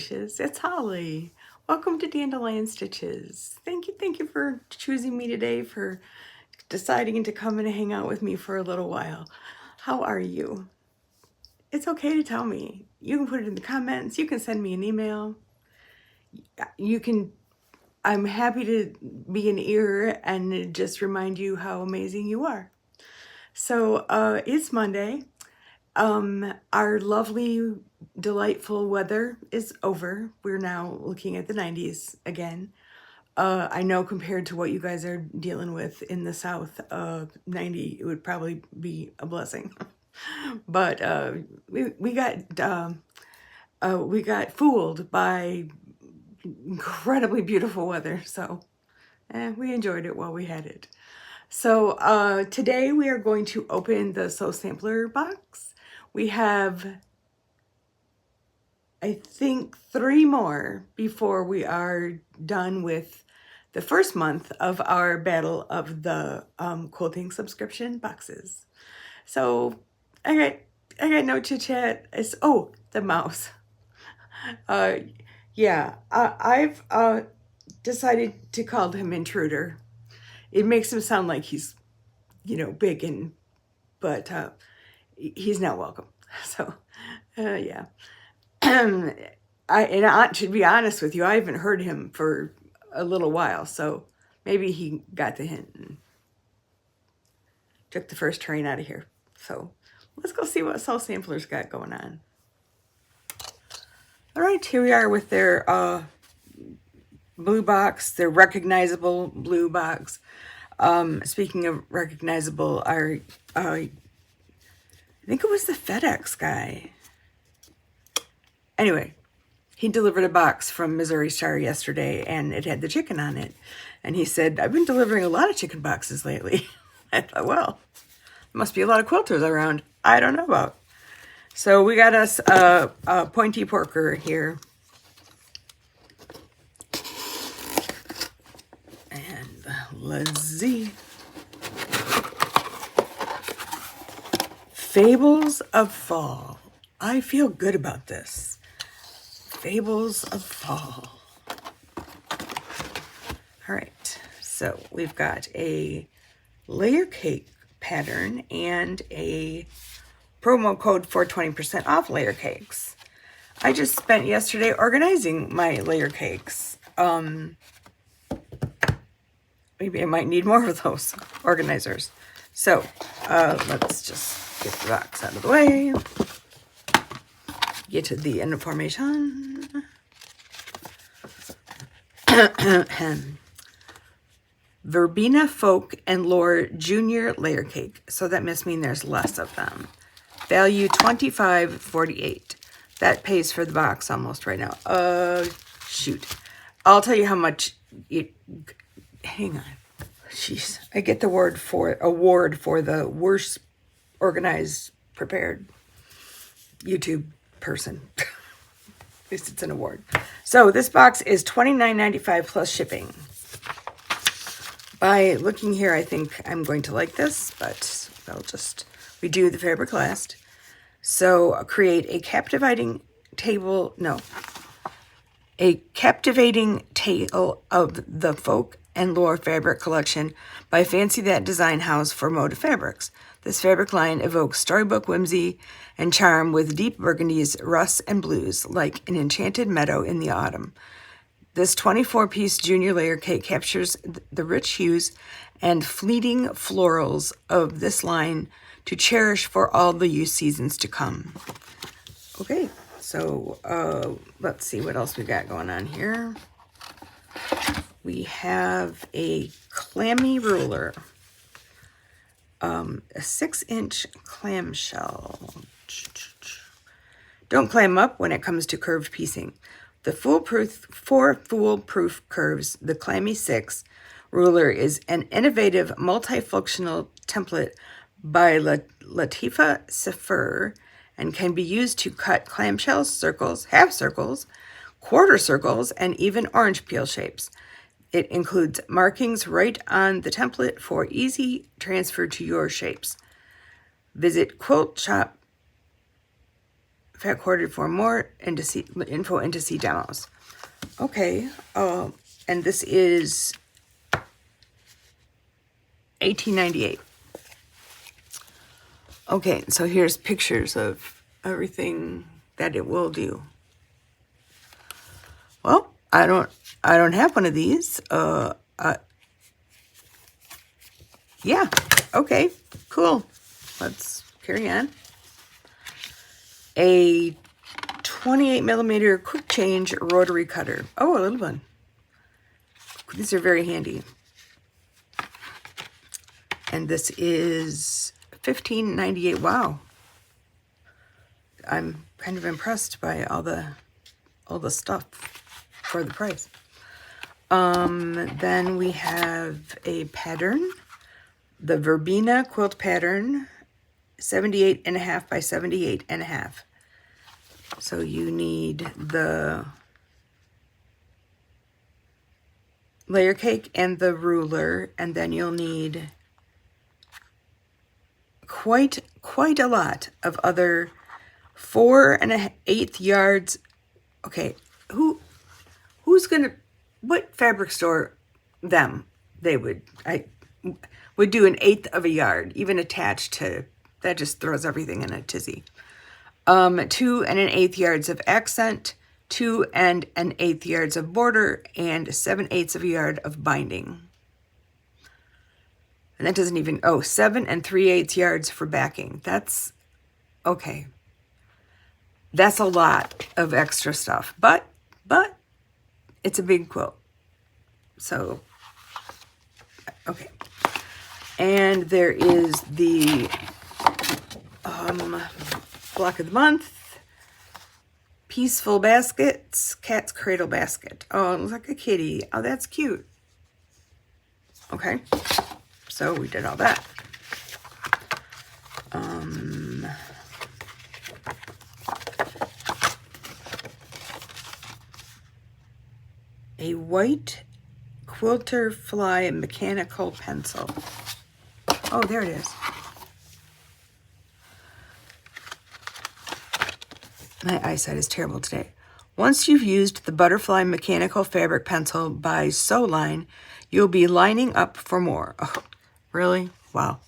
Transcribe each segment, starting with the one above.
wishes. It's Holly. Welcome to Dandelion Stitches. Thank you for choosing me today, for deciding to come and hang out with me for a little while. How are you? It's okay to tell me. You can put it in the comments. You can send me an email. I'm happy to be an ear and just remind you how amazing you are. So it's Monday. Our lovely, delightful weather is over. We're now looking at the 90s again. I know compared to what you guys are dealing with in the South, 90, it would probably be a blessing. But we got fooled by incredibly beautiful weather, so we enjoyed it while we had it. So today we are going to open the Soul Sampler box. We have, I think, 3 more before we are done with the first month of our battle of the quilting subscription boxes. So I got no chit chat. Oh, the mouse. Yeah, I've decided to call him Intruder. It makes him sound like he's, big, but he's not welcome. So, yeah. To be honest with you, I haven't heard him for a little while, so maybe he got the hint and took the first train out of here. So let's go see what Soul Sampler's got going on. All right, here we are with their blue box, their recognizable blue box. Speaking of recognizable, I think it was the FedEx guy. Anyway, he delivered a box from Missouri Star yesterday, and it had the chicken on it. And he said, I've been delivering a lot of chicken boxes lately. I thought, well, there must be a lot of quilters around. I don't know about. So we got us a pointy porker here. And let's see. Fables of Fall. I feel good about this. Fables of Fall. All right, so we've got a layer cake pattern and a promo code for 20% off layer cakes. I just spent yesterday organizing my layer cakes. Maybe I might need more of those organizers. So let's just get the box out of the way. Get to the information. Verbena Folk and Lore Junior Layer Cake. So that must mean there's less of them. Value $25.48. That pays for the box almost right now. Shoot. I'll tell you how much it... Hang on. Jeez. I get the award for the worst organized, prepared YouTube person. At least it's an award. So this box is $29.95 plus shipping. By looking here, I think I'm going to like this, but I'll just redo the fabric last. So create a captivating tale of the folk and lore fabric collection by Fancy That Design House for Moda Fabrics. This fabric line evokes storybook whimsy and charm with deep burgundies, rusts, and blues like an enchanted meadow in the autumn. This 24-piece junior layer cake captures the rich hues and fleeting florals of this line to cherish for all the use seasons to come. Okay, so let's see what else we got going on here. We have a clammy ruler, a 6-inch clamshell. Don't clam up when it comes to curved piecing. The four foolproof curves, the Clammy 6 ruler is an innovative multifunctional template by Latifa Sefer and can be used to cut clamshells, circles, half circles, quarter circles, and even orange peel shapes. It includes markings right on the template for easy transfer to your shapes. Visit Quilt Shop fat corded for more info into see demos. Okay, and this is $18.98. Okay, so here's pictures of everything that it will do. Well, I don't have one of these. Yeah, okay, cool. Let's carry on. A 28mm quick change rotary cutter. Oh, a little one. These are very handy. And this is $15.98. Wow. I'm kind of impressed by all the stuff for the price. Then we have a pattern, the Verbena quilt pattern, 78.5 by 78.5. So you need the layer cake and the ruler, and then you'll need quite a lot of other 4 1/8 yards. Okay, who's gonna, what fabric store they would do 1/8 of a yard, even attached to, that just throws everything in a tizzy. 2 1/8 yards of accent, 2 1/8 yards of border, and 7/8 of a yard of binding. And that doesn't even, 7 3/8 yards for backing. That's, okay. That's a lot of extra stuff, but it's a big quilt. So, okay. And there is the block of the month, Peaceful Baskets, Cat's Cradle Basket. Oh, it looks like a kitty. Oh, that's cute. Okay. So we did all that. A white quilter fly mechanical pencil. Oh, there it is. My eyesight is terrible today. Once you've used the butterfly mechanical fabric pencil by Sewline, you'll be lining up for more. Oh, really? Wow.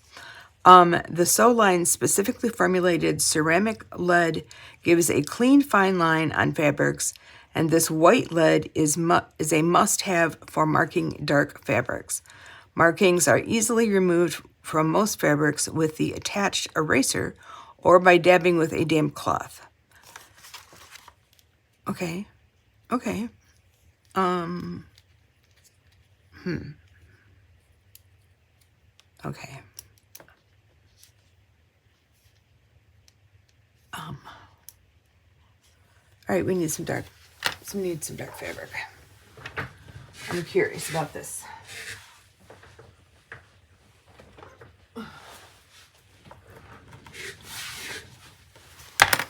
The Sewline specifically formulated ceramic lead gives a clean, fine line on fabrics, and this white lead is a must-have for marking dark fabrics. Markings are easily removed from most fabrics with the attached eraser or by dabbing with a damp cloth. Okay. Okay. Okay. All right, we need some dark fabric. I'm curious about this.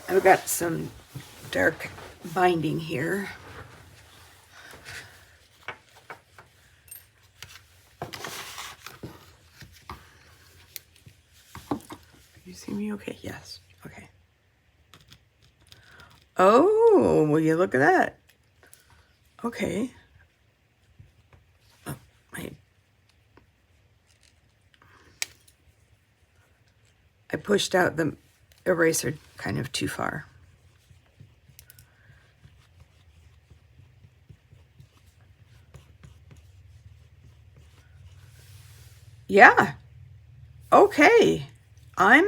I've got some dark binding here. Can you see me okay? Yes. Okay. Oh, will you look at that? Okay. Oh, I pushed out the eraser kind of too far. Yeah. Okay. I'm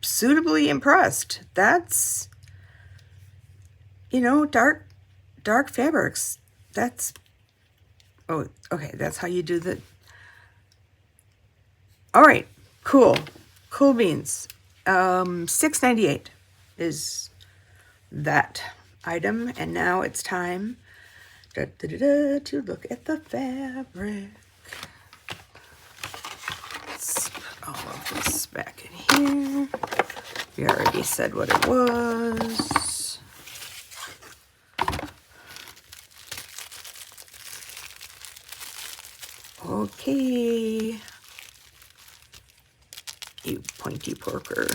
suitably impressed. That's, dark fabrics. That's, oh, okay. That's how you do the, all right. Cool. Cool beans. $6.98 is that item. And now it's time to look at the fabric. Let's put all of this back in here. We already said what it was. Okay. You pointy porker.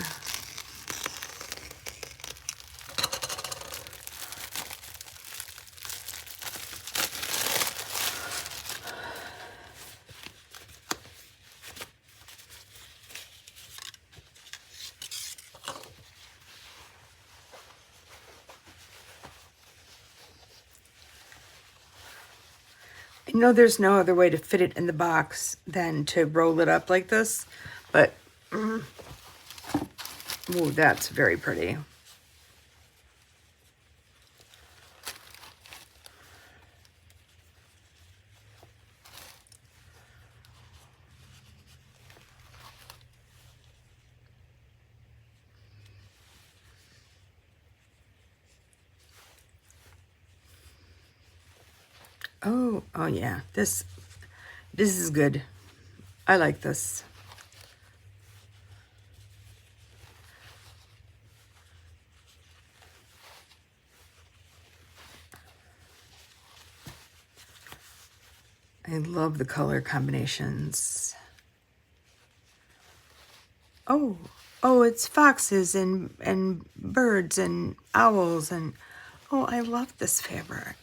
I know there's no other way to fit it in the box than to roll it up like this, but ooh, that's very pretty. Oh yeah, this is good. I like this. I love the color combinations. Oh, it's foxes and birds and owls and oh, I love this fabric.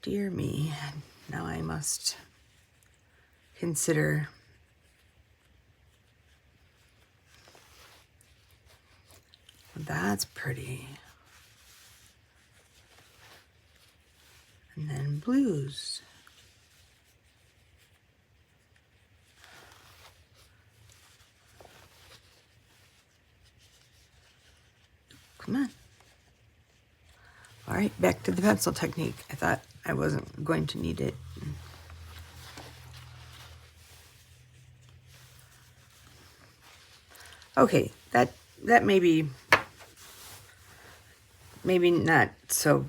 Dear me, now I must consider. That's pretty. And then blues. Come on. All right, back to the pencil technique. I thought I wasn't going to need it. Okay, that maybe not so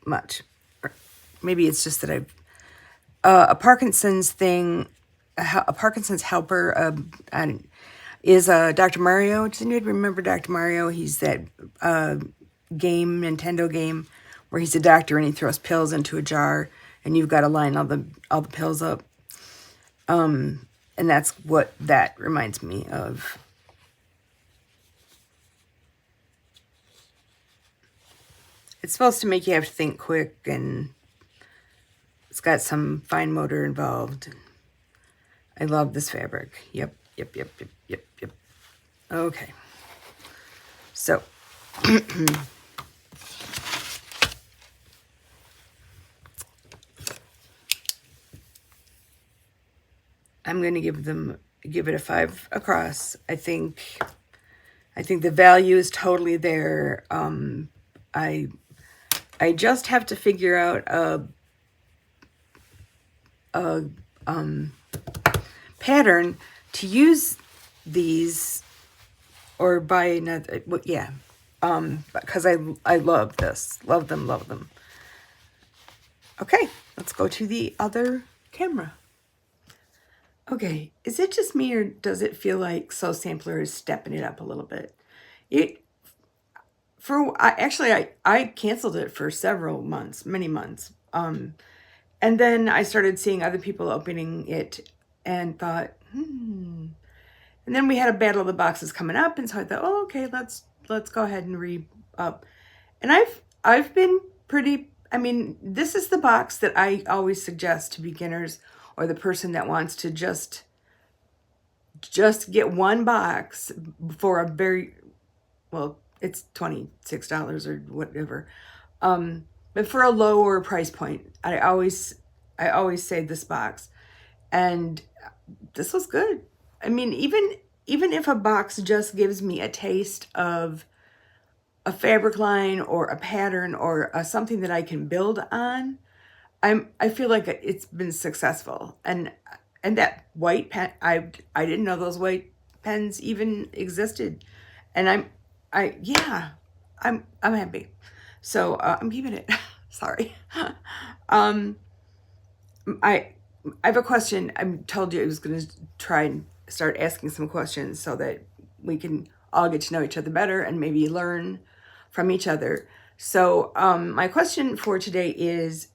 much. Or maybe it's just that I've a Parkinson's thing, a Parkinson's helper is Dr. Mario. Does anybody remember Dr. Mario? He's that game, Nintendo game, where he's a doctor and he throws pills into a jar and you've got to line all the pills up. And that's what that reminds me of. It's supposed to make you have to think quick, and it's got some fine motor involved. I love this fabric. Yep. Okay. So I'm going to give it a 5 across. I think the value is totally there. I just have to figure out a pattern to use these or buy another. Yeah, because I love this. Love them. Okay, let's go to the other camera. Okay, is it just me or does it feel like Sew Sampler is stepping it up a little bit? I canceled it for several months, many months. And then I started seeing other people opening it and thought, And then we had a battle of the boxes coming up, and so I thought, oh, okay, let's go ahead and re-up. And I've been pretty, I mean, this is the box that I always suggest to beginners or the person that wants to just get one box for a very, well, it's $26 or whatever. But for a lower price point, I always say this box, and this was good. I mean, even if a box just gives me a taste of a fabric line or a pattern or something that I can build on, I feel like it's been successful. And that white pen, I didn't know those white pens even existed, and I'm happy. So I'm keeping it. Sorry. I have a question. I told you I was going to try and start asking some questions so that we can all get to know each other better and maybe learn from each other. So my question for today is,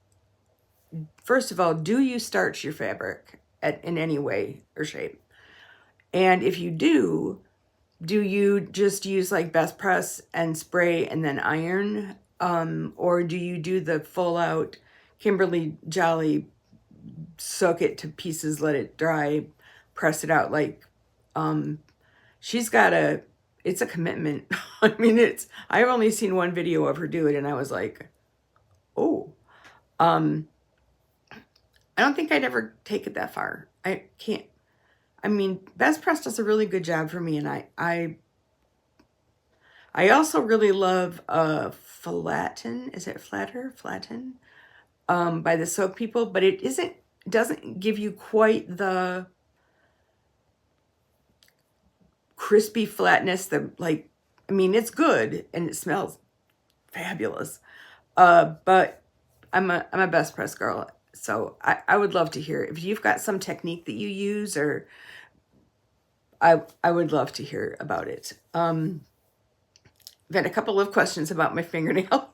first of all, do you starch your fabric in any way or shape? And if you do you just use like best press and spray and then iron? Or do you do the full out Kimberly Jolly, soak it to pieces, let it dry, press it out? Like, she's got it's a commitment. I mean, I've only seen one video of her do it and I was like, oh, I don't think I'd ever take it that far. I can't. I mean, Best Press does a really good job for me, and I also really love Flatten. Is it Flatten? By the Soap People, but it doesn't give you quite the crispy flatness that, like, I mean, it's good and it smells fabulous. But I'm a Best Press girl, so I would love to hear if you've got some technique that you use, or I would love to hear about it. I've had a couple of questions about my fingernails.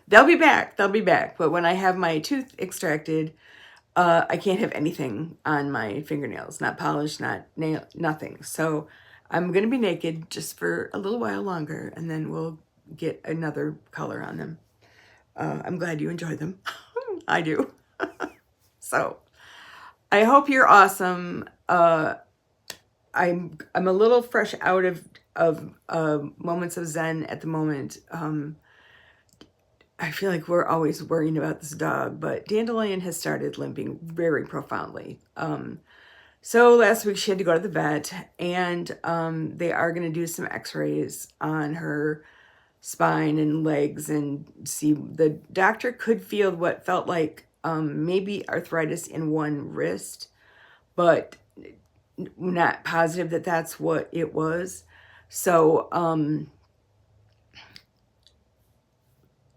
They'll be back. But when I have my tooth extracted, I can't have anything on my fingernails, not polished, not nail, nothing. So I'm going to be naked just for a little while longer, and then we'll get another color on them. I'm glad you enjoy them. I do. So I hope you're awesome. I'm a little fresh out of moments of Zen at the moment. I feel like we're always worrying about this dog, but Dandelion has started limping very profoundly. So last week she had to go to the vet, and they are going to do some x-rays on her spine and legs and see. The doctor could feel what felt like maybe arthritis in one wrist, but not positive that that's what it was. So,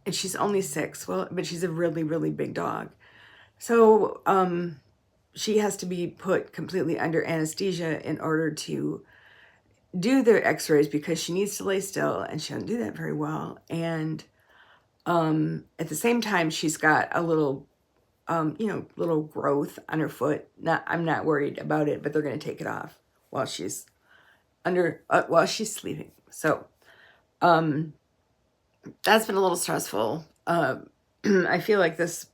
and she's only 6, well, but she's a really, really big dog. So, she has to be put completely under anesthesia in order to do the x-rays, because she needs to lay still, and she doesn't do that very well. And at the same time, she's got a little, little growth on her foot. I'm not worried about it, but they're going to take it off while she's while she's sleeping. So, that's been a little stressful. I feel like there's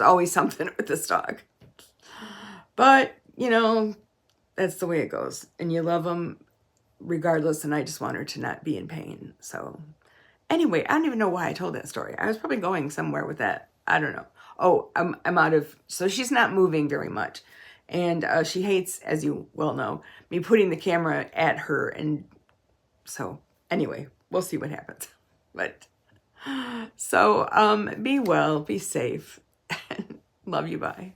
always something with this dog, but that's the way it goes, and you love them regardless. And I just want her to not be in pain. So anyway, I don't even know why I told that story. I was probably going somewhere with that. I don't know. Oh, I'm out of, so she's not moving very much. And she hates, as you well know, me putting the camera at her. And so anyway, we'll see what happens. But so be well, be safe. Love you, bye.